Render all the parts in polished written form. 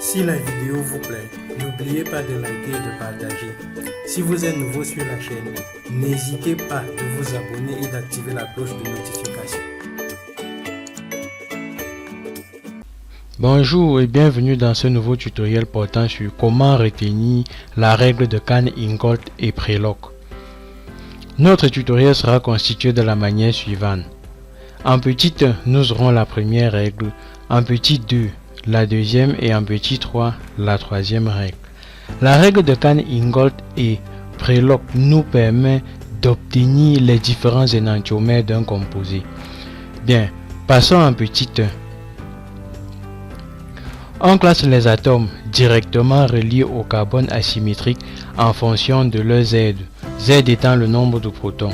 Si la vidéo vous plaît, n'oubliez pas de liker et de partager. Si vous êtes nouveau sur la chaîne, n'hésitez pas de vous abonner et d'activer la cloche de notification. Bonjour et bienvenue dans ce nouveau tutoriel portant sur comment retenir la règle de Cahn-Ingold et Prelog. Notre tutoriel sera constitué de la manière suivante. En petit 1, nous aurons la première règle, en petit 2, la deuxième et en petit 3, la troisième règle. La règle de Cahn-Ingold et Prelog nous permet d'obtenir les différents énantiomères d'un composé. Bien, passons en petit 1. On classe les atomes directement reliés au carbone asymétrique en fonction de leur Z, Z étant le nombre de protons.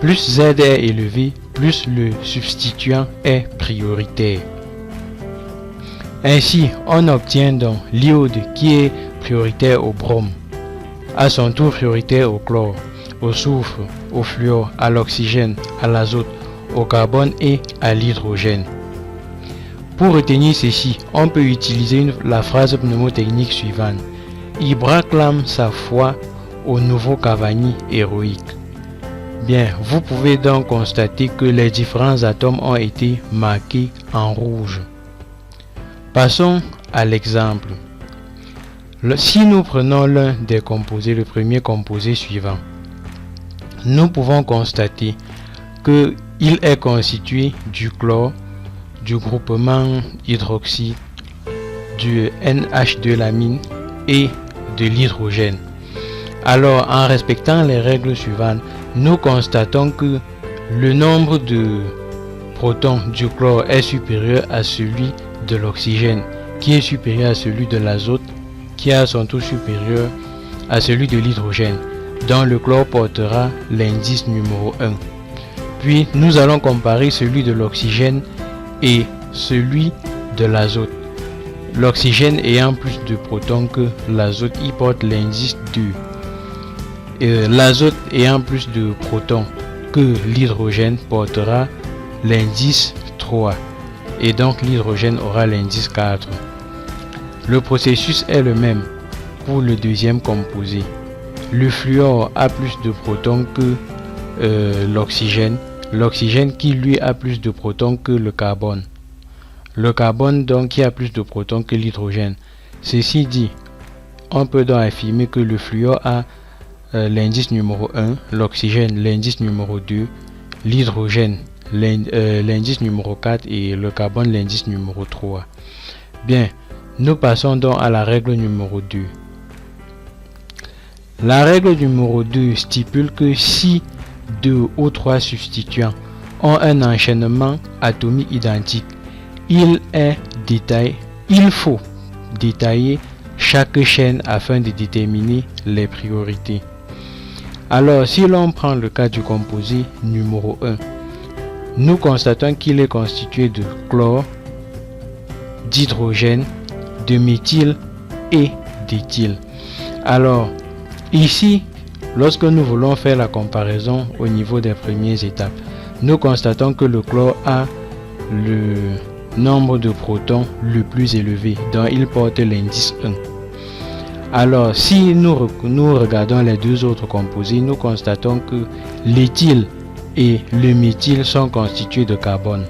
Plus Z est élevé, plus le substituant est prioritaire. Ainsi, on obtient donc l'iode qui est prioritaire au brome, à son tour prioritaire au chlore, au soufre, au fluor, à l'oxygène, à l'azote, au carbone et à l'hydrogène. Pour retenir ceci, on peut utiliser la phrase mnémotechnique suivante. Ibra clame sa foi au nouveau Cavani héroïque. Bien, vous pouvez donc constater que les différents atomes ont été marqués en rouge. Passons à l'exemple. Si nous prenons l'un des composés, le premier composé suivant, nous pouvons constater qu'il est constitué du chlore, du groupement hydroxyde, du NH2-lamine et de l'hydrogène. Alors, en respectant les règles suivantes, nous constatons que le nombre de protons du chlore est supérieur à celui de l'oxygène, qui est supérieur à celui de l'azote, qui est à son tour supérieur à celui de l'hydrogène, dont le chlore portera l'indice numéro 1. Puis, nous allons comparer celui de l'oxygène et celui de l'azote. L'oxygène ayant plus de protons que l'azote, il porte l'indice 2. L'azote ayant plus de protons que l'hydrogène portera l'indice 3. Et donc l'hydrogène aura l'indice 4. Le processus est le même pour le deuxième composé. Le fluor a plus de protons que l'oxygène. L'oxygène qui lui a plus de protons que le carbone. Le carbone donc qui a plus de protons que l'hydrogène. Ceci dit, on peut donc affirmer que le fluor a l'indice numéro 1, l'oxygène l'indice numéro 2, l'hydrogène l'indice numéro 4 et le carbone l'indice numéro 3. Bien, nous passons donc à la règle numéro 2. La règle numéro 2 stipule que si 2 ou 3 substituants ont un enchaînement atomique identique, il faut détailler chaque chaîne afin de déterminer les priorités. Alors, si l'on prend le cas du composé numéro 1, nous constatons qu'il est constitué de chlore, d'hydrogène, de méthyle et d'éthyle. Alors, ici, lorsque nous voulons faire la comparaison au niveau des premières étapes, nous constatons que le chlore a le nombre de protons le plus élevé, dont il porte l'indice 1. Alors, si nous regardons les deux autres composés, nous constatons que l'éthyle et le méthyle sont constitués de carbone.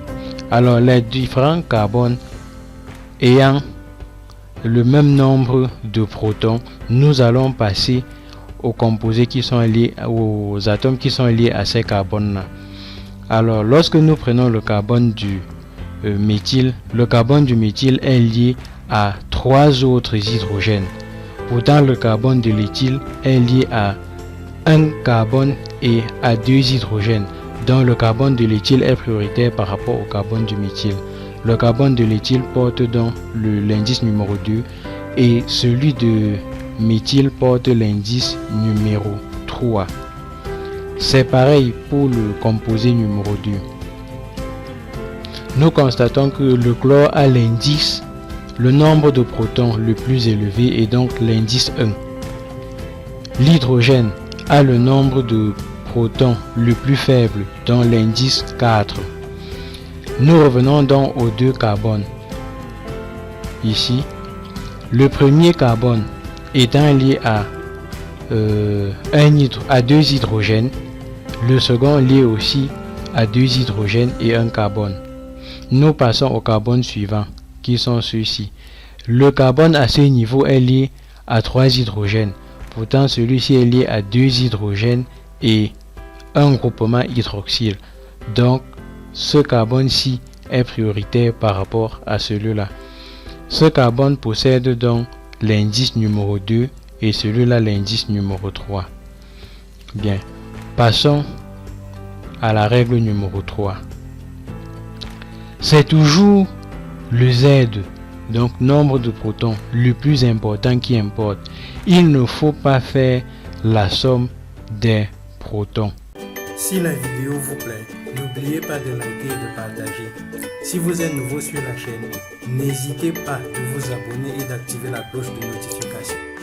Alors, les différents carbones ayant le même nombre de protons, nous allons passer aux composés qui sont liés aux atomes qui sont liés à ces carbones-là. Alors, lorsque nous prenons le carbone du méthyle, le carbone du méthyle est lié à 3 autres hydrogènes. Pourtant, le carbone de l'éthyle est lié à un carbone et à 2 hydrogènes, dont le carbone de l'éthyle est prioritaire par rapport au carbone du méthyle. Le carbone de l'éthyle porte donc l'indice numéro 2 et celui de méthyle porte l'indice numéro 3. C'est pareil pour le composé numéro 2. Nous constatons que le chlore a l'indice, le nombre de protons le plus élevé et donc l'indice 1. L'hydrogène a le nombre de protons le plus faible, dont l'indice 4. Nous revenons donc aux deux carbones. Ici, le premier carbone étant lié à deux hydrogènes, le second lié aussi à 2 hydrogènes et un carbone. Nous passons au carbone suivant, qui sont ceux-ci. Le carbone à ce niveau est lié à 3 hydrogènes. Pourtant, celui-ci est lié à 2 hydrogènes et un groupement hydroxyle. Donc, ce carbone-ci est prioritaire par rapport à celui-là. Ce carbone possède donc l'indice numéro 2 et celui-là l'indice numéro 3. Bien, passons à la règle numéro 3. C'est toujours le Z, donc nombre de protons, le plus important qui importe. Il ne faut pas faire la somme des protons. Si la vidéo vous plaît, n'oubliez pas de liker et de partager. Si vous êtes nouveau sur la chaîne, n'hésitez pas de vous abonner et d'activer la cloche de notification.